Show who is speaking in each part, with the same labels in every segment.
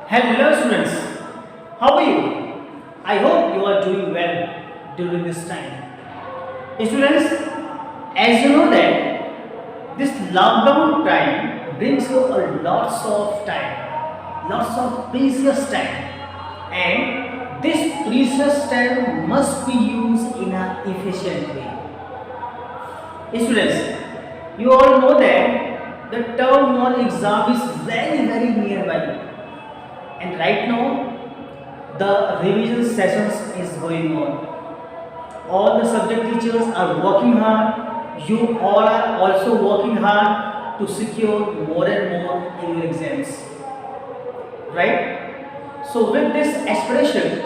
Speaker 1: Hello students, how are you? I hope you are doing well during this time. Students, as you know that this lockdown time brings you a lots of precious time, and this precious time must be used in an efficient way. Students, you all know that the term 1 exam is very nearby, and right now the revision sessions is going on. All the subject teachers are working hard. You all are also working hard to secure more and more in your exams, right? So with this aspiration,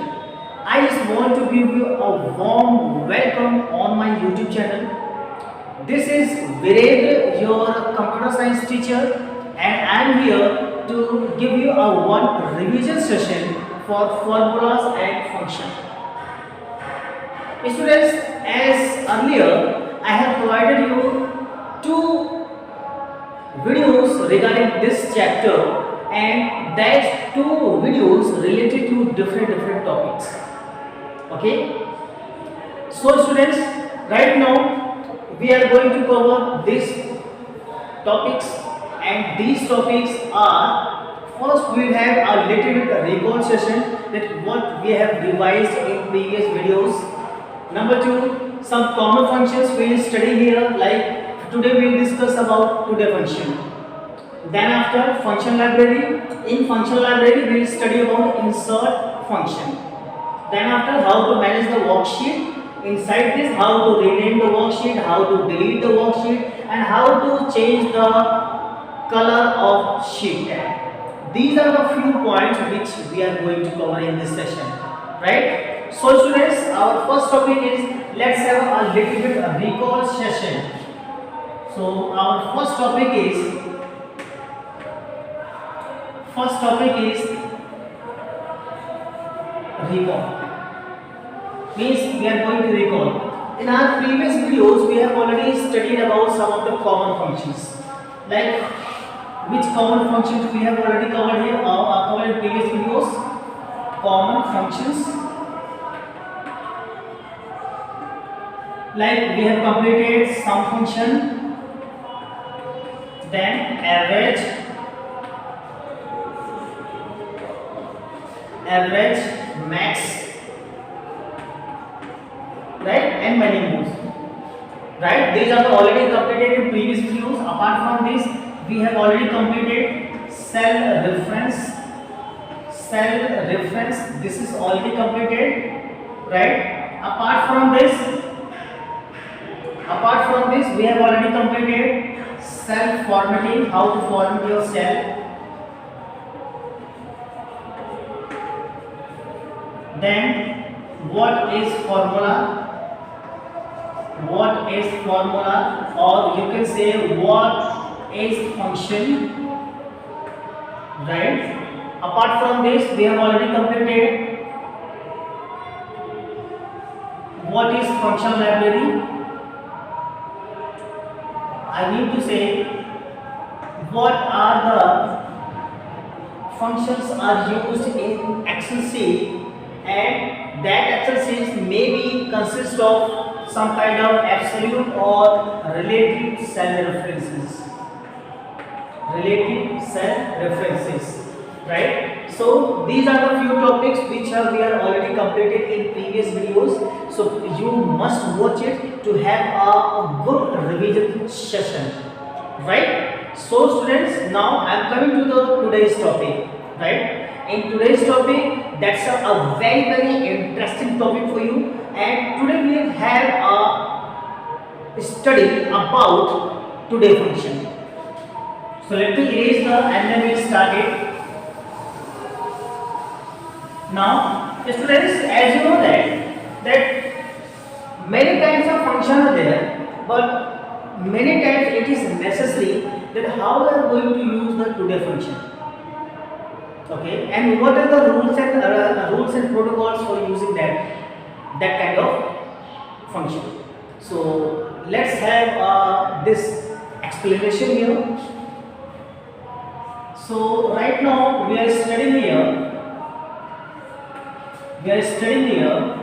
Speaker 1: I just want to give you a warm welcome on my YouTube channel. This is Vired, your computer science teacher, and I am here to give you a one revision session for formulas and function. Students, as earlier, I have provided you two videos regarding this chapter, and that two videos related to different topics. Okay. So students, right now we are going to cover these topics, and these topics are, first we will have a little bit recall session that what we have revised in previous videos. Number two, some common functions we will study here, like today we will discuss about today function. Then after function library, in function library we will study about insert function. Then after how to manage the worksheet. Inside this, how to rename the worksheet, how to delete the worksheet, and how to change the color of sheet tag. These are the few points which we are going to cover in this session, right? So students, our first topic is, let's have a little bit of recall session. So our first topic is recall. Means we are going to recall. In our previous videos, we have already studied about some of the common functions. Like which common functions we have already covered here, covered in previous videos. Common functions. Like we have completed sum function, then average, max, right, and many more, right? These are already completed in previous videos. Apart from this, we have already completed cell reference. This is already completed, right? Apart from this, we have already completed cell formatting, how to format your cell. Then what is formula, or you can say what is function, right? Apart from this, we have already completed what is function library. I need to say what are the functions are used in Excel sheet, and that Excel sheet may consist of some kind of absolute or relative cell references. Right? So these are the few topics which we are already completed in previous videos. So you must watch it to have a good revision session. Right? So students, now I am coming to the today's topic. Right? In today's topic, that's a very interesting topic for you, and today we will have a study about today function. So let me erase the and then we start it. Now students, as you know that many kinds of functions are there, but many times it is necessary that how we are going to use the today function. Okay, and what are the rules and protocols for using that kind of function? So let's have this explanation here. So right now we are studying here. We are studying here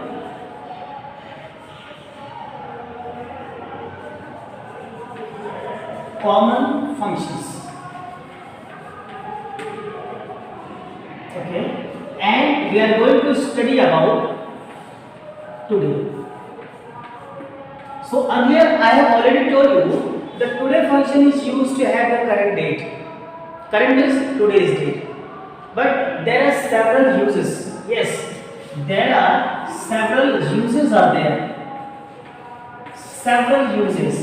Speaker 1: common functions. Okay, and we are going to study about today. So earlier I have already told you that today function is used to have the current date. Current is today's date. But there are several uses. Yes, there are several uses are there. Several uses.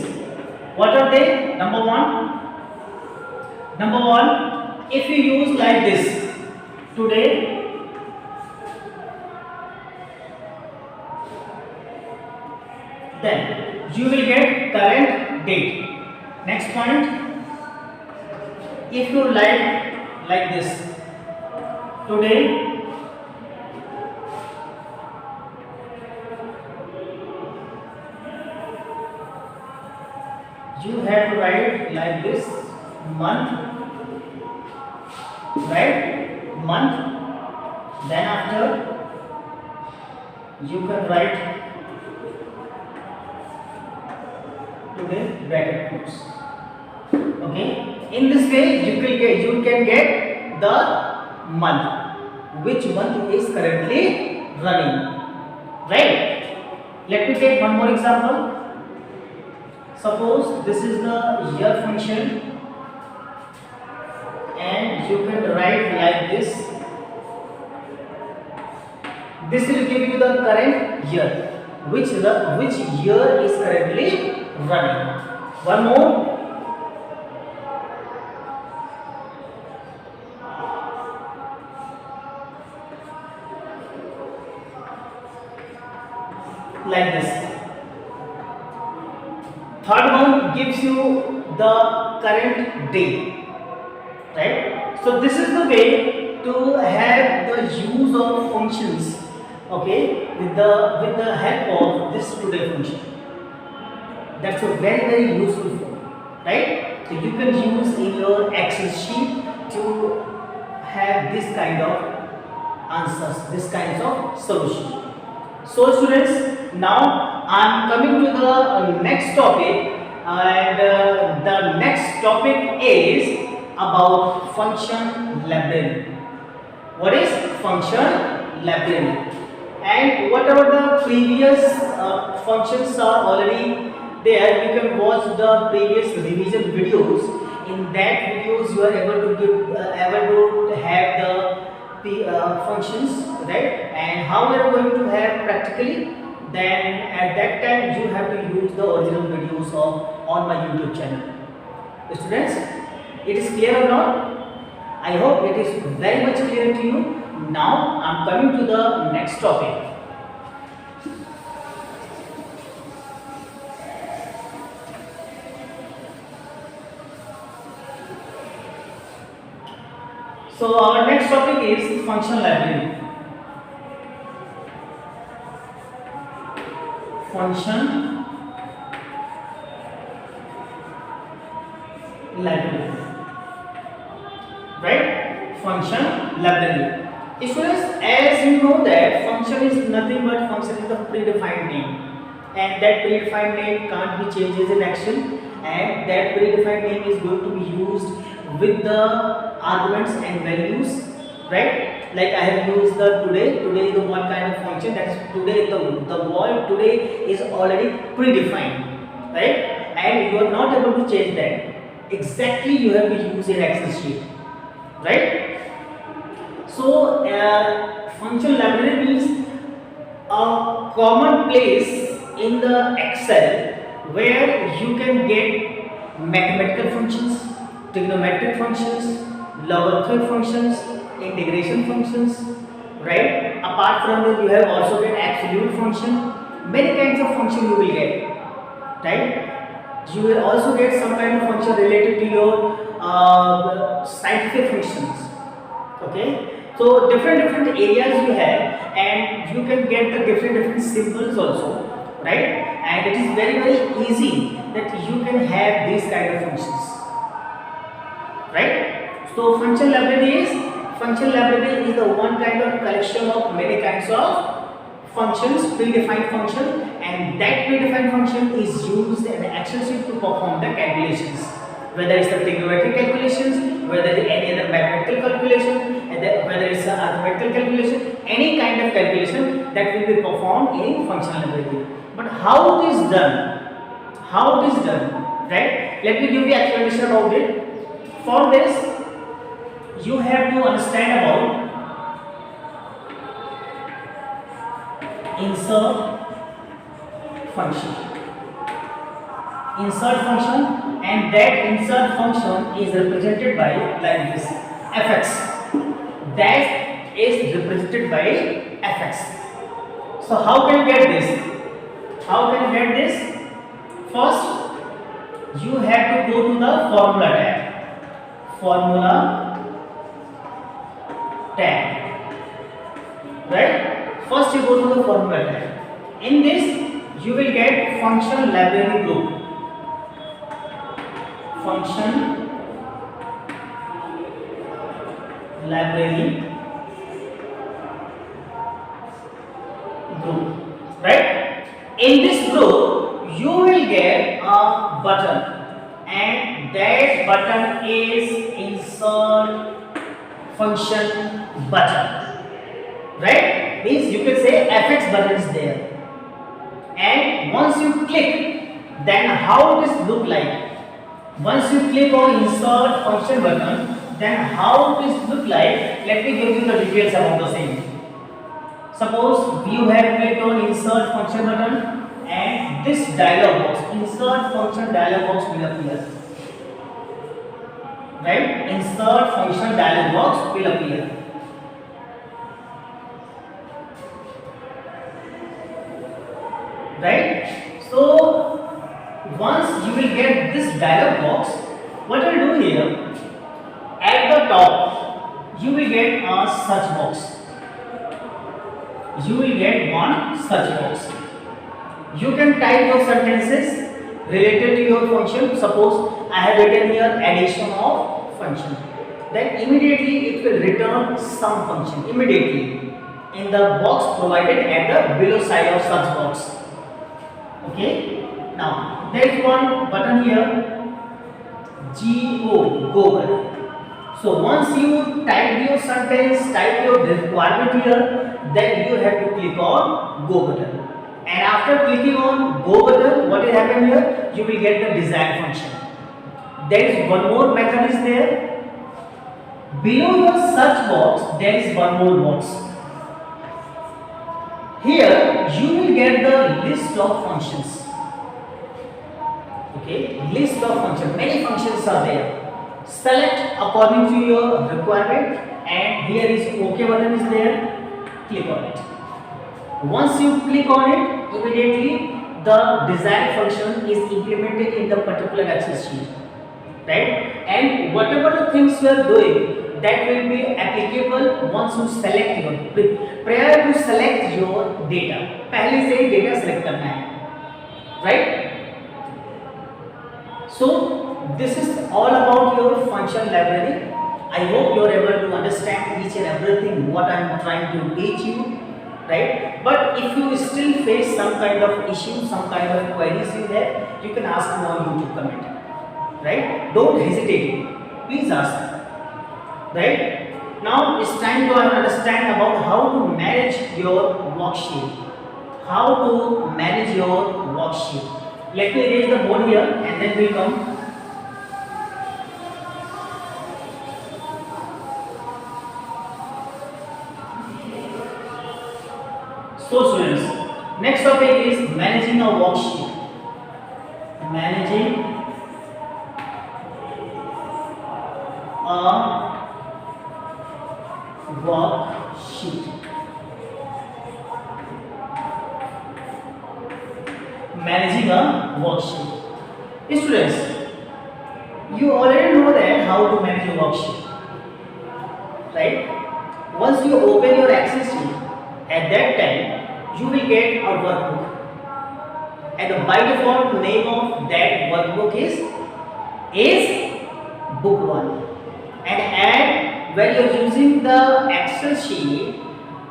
Speaker 1: What are they? Number one, if you use like this, today, then you will get current date. Next point, if you like this, today, you have to write like this, month, right? Month. Then after you can write today bracket quotes. Okay. In this way, you can get the month, which month is currently running, right? Let me take one more example. Suppose this is the year function, and you can write like this. This will give you the current year, which year is currently running. One more. Like this. Third one gives you the current day, right? So this is the way to have the use of functions, okay, with the help of this today function. That's a very useful form, right? So you can use in your Excel sheet to have this kind of answers, this kind of solution. So students, now I am coming to the next topic, and the next topic is about function library. What is function library? And whatever the previous functions are already there, you can watch the previous revision videos. In that videos, you are able to have the functions, right? And how we are going to have practically, then at that time you have to use the original videos on my YouTube channel. Students, it is clear or not? I hope it is very much clear to you. Now I am coming to the next topic. So our next topic is function library. Function library, right? Function library. Students, as you know that function is nothing but function is the predefined name, and that predefined name can't be changed as an action, and that predefined name is going to be used with the arguments and values, right? Like I have used the today. Today is the one kind of function, that is today. The word today is already predefined, right? And you are not able to change that. Exactly, you have to use an Excel sheet, right? So function library means a common place in the Excel where you can get mathematical functions, trigonometric functions, logarithmic functions, integration functions, right? Apart from that, you have also get absolute function. Many kinds of function you will get, right? You will also get some kind of function related to your scientific functions. Okay, so different areas you have, and you can get the different symbols also, right? And it is very easy that you can have these kind of functions, right? So function library is the one kind of collection of many kinds of functions, predefined function, and that predefined function is used in Excel sheet to perform the calculations, whether it's the trigonometric calculations, whether it's any other mathematical calculation, and whether it's an arithmetical calculation, any kind of calculation that will be performed in function library. But how it is done? How it is done? Right? Let me give you explanation about it. For this, you have to understand about insert function. Insert function, and that insert function is represented by like this fx. That is represented by fx. So how can you get this? How can you get this? First, you have to go to the formula tab. Formula tab, right? First you go to the formula tab. In this you will get function library group. Function library group, right? In this group you will get a button, and that button is insert function button, right? Means you can say fx button is there, and once you click, then how it is look like? Once you click on insert function button, then how it is look like? Let me give you the details about the same. Suppose you have clicked on insert function button, and this dialog box, insert function dialog box will appear. Right? Insert function dialog box will appear. Right? So once you will get this dialog box, what you will do here, at the top you will get a search box. You will get one search box. You can type your sentences related to your function. Suppose I have written here addition of function, then immediately it will return some function immediately in the box provided at the below side of search box. Okay, now there is one button here, go button. So once you type your sentence, type your requirement here, then you have to click on go button. And after clicking on go button, what will happen here? You will get the desired function. There is one more method is there. Below your search box, there is one more box. Here you will get the list of functions. Okay, list of functions. Many functions are there. Select according to your requirement, and here is OK button is there. Click on it. Once you click on it, immediately the desired function is implemented in the particular Excel sheet, right? And whatever the things you are doing, that will be applicable once you select your prior to select your data. पहले से ही data select करना है, right? So this is all about your function library. I hope you are able to understand each and everything what I am trying to teach you. Right? But if you still face some kind of issue, some kind of queries in there, you can ask me on YouTube comment. Right? Don't hesitate. Please ask. Right? Now it's time to understand about how to manage your worksheet. How to manage your worksheet. Let me erase the board here, and then we'll come. So students, next topic is managing a worksheet. Managing a worksheet. Managing a worksheet. Students, you already know that how to manage a worksheet, right? Once you open your Excel sheet, at that time you will get a workbook, and by default name of that workbook is book 1, and when you're using the Excel sheet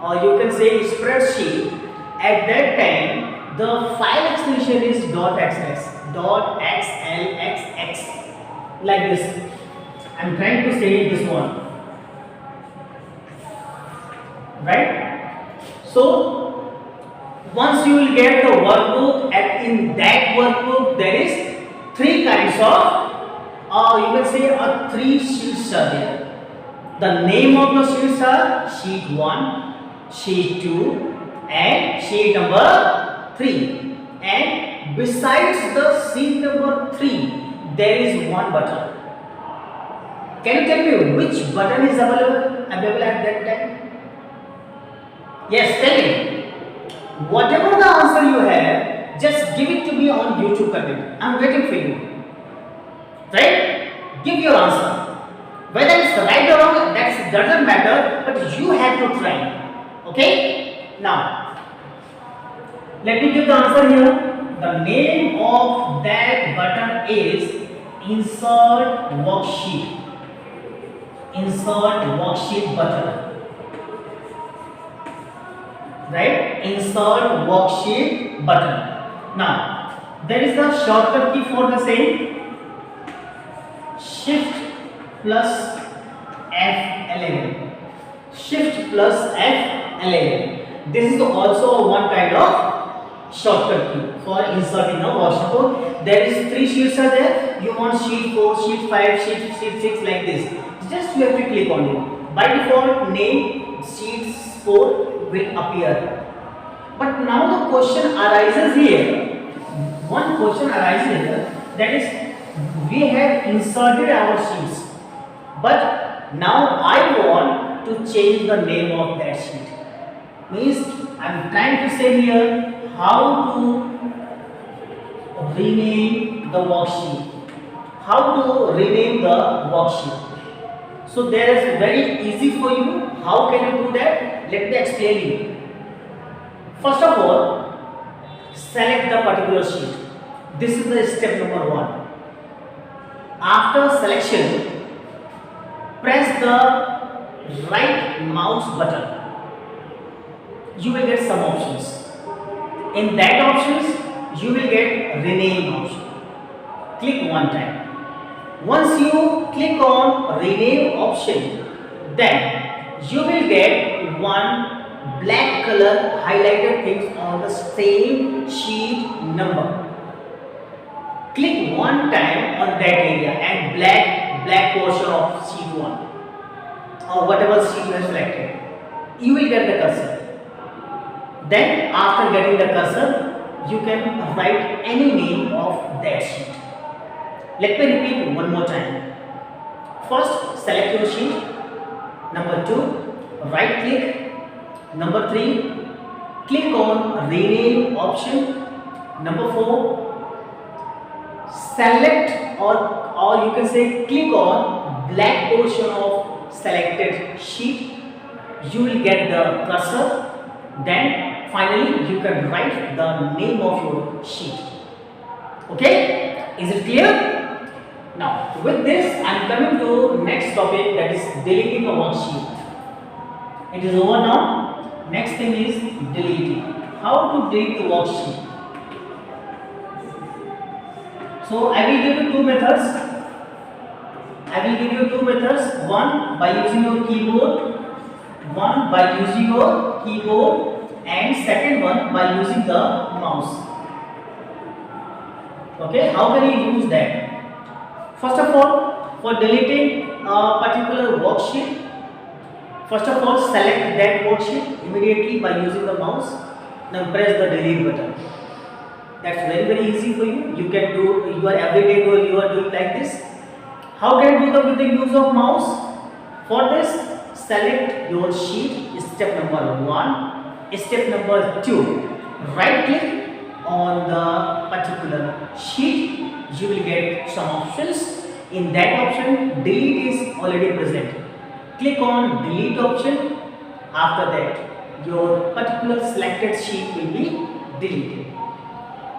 Speaker 1: or you can say spreadsheet, at that time the file extension is .xlsx like this. I'm trying to say this one, right? So once you will get the workbook, and in that workbook there is three kinds of, you can say three sheets are there. The name of the sheets are sheet 1, sheet 2 and sheet number 3, and besides the sheet number 3 there is one button. Can you tell me which button is available at that time? Yes, tell me. Whatever the answer you have, just give it to me on YouTube comment. I'm waiting for you. Right? Give your answer. Whether it's right or wrong, that doesn't matter, but you have to try. Okay? Now, let me give the answer here. The name of that button is Insert Worksheet. Insert Worksheet button. Right? Insert Worksheet button. Now, there is a shortcut key for the same. Shift plus F11. Shift plus F11. This is also one kind of shortcut key for inserting a worksheet. There is three sheets are there. You want sheet 4, sheet 5, sheet 6 like this. Just you have to click on it. By default, name sheet 4 will appear. But now the question arises here. One question arises here, that is, we have inserted our sheets, but now I want to change the name of that sheet. Means I am trying to say here how to rename the worksheet. How to rename the worksheet. So there is very easy for you. How can you do that? Let me explain you. First of all, select the particular sheet. This is the step number 1. After selection, press the right mouse button. You will get some options. In that options, you will get rename option. Click one time. Once you click on rename option, then you will get one black color highlighted things on the same sheet number. Click one time on that area and black portion of sheet 1 or whatever sheet you have selected. You will get the cursor. Then after getting the cursor, you can write any name of that sheet. Let me repeat one more time. First, select your sheet. Number 2, right click. Number 3, click on rename option. Number 4, select or you can say click on black portion of selected sheet. You will get the cursor. Then finally you can write the name of your sheet. Okay? Is it clear? Now with this I am coming to next topic, that is deleting a worksheet. It is over now. Next thing is deleting. How to delete the worksheet? So I will give you two methods. One by using your keyboard. One by using your keyboard. And second one by using the mouse. Okay, how can you use that? First of all, for deleting a particular worksheet, first of all select that worksheet immediately by using the mouse. Now press the delete button. That's very easy for you. You can do your everyday goal. You are doing like this. How can you do that with the use of mouse? For this, select your sheet. Step number 1. Step number 2. Right click on the particular sheet. You will get some options. In that option, delete is already present. Click on delete option. After that, your particular selected sheet will be deleted.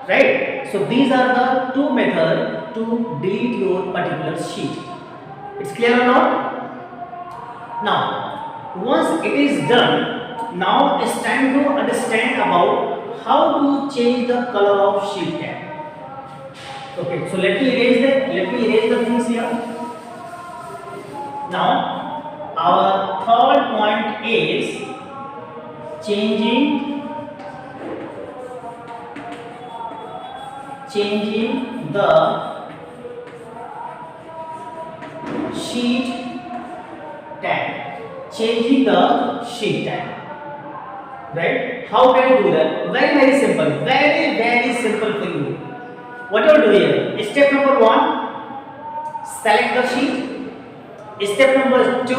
Speaker 1: Right? So these are the two methods to delete your particular sheet. It's clear or not? Now, once it is done, now it's time to understand about how to change the color of sheet tag. Okay, so let me erase the things here. Now, our third point is changing the sheet tag. Changing the sheet tag. Right? How can you do that? Very simple. Very simple for you. What you will do here? Step number 1, select the sheet. Step number 2,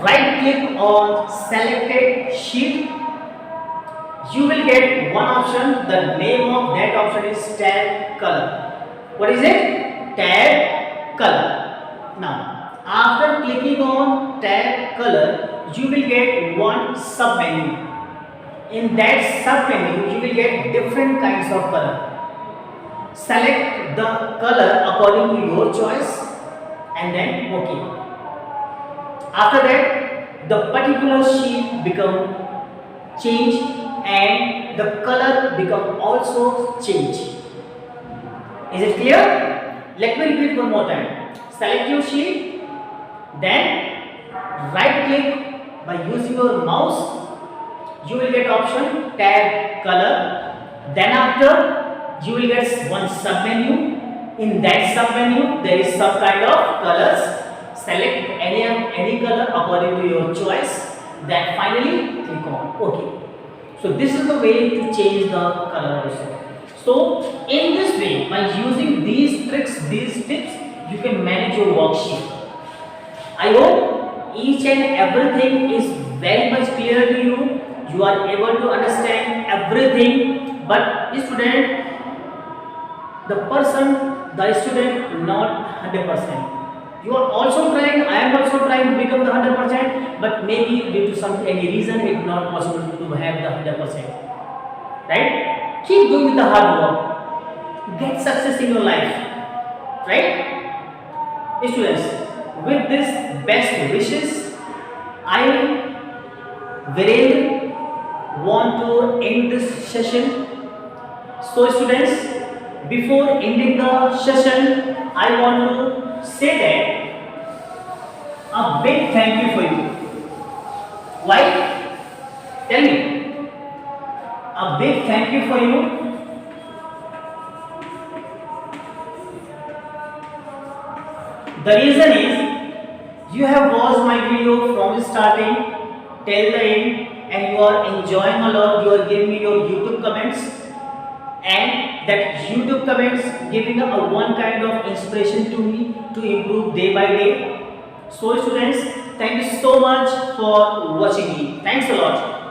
Speaker 1: right click on selected sheet. You will get one option. The name of that option is tag color. What is it? Tag color. Now, after clicking on tag color, you will get one sub menu. In that sub menu, you will get different kinds of color. Select the color according to your choice and then OK. After that, the particular sheet become change and the color become also change. Is it clear? Let me repeat one more time. Select your sheet, then right click by using your mouse. You will get option tag color. Then after you will get one sub menu. In that sub menu there is some kind of colors. Select any color according to your choice. Then finally click on OK. So this is the way to change the color also. So in this way, by using these tricks, these tips, you can manage your worksheet. I hope each and everything is very much clear to you. You are able to understand everything. But student, the student not 100%. You are also trying, I am also trying to become the 100%, but maybe due to any reason it is not possible to have the 100%. Right? Keep doing the hard work. Get success in your life. Right? Students, with this best wishes, I very want to end this session. So students, before ending the session, I want to say that a big thank you for you. Why? Tell me. A big thank you for you. The reason is you have watched my video from starting till the end and you are enjoying a lot. You are giving me your YouTube comments, and that YouTube comments giving a one kind of inspiration to me to improve day by day. So students, thank you so much for watching me. Thanks a lot.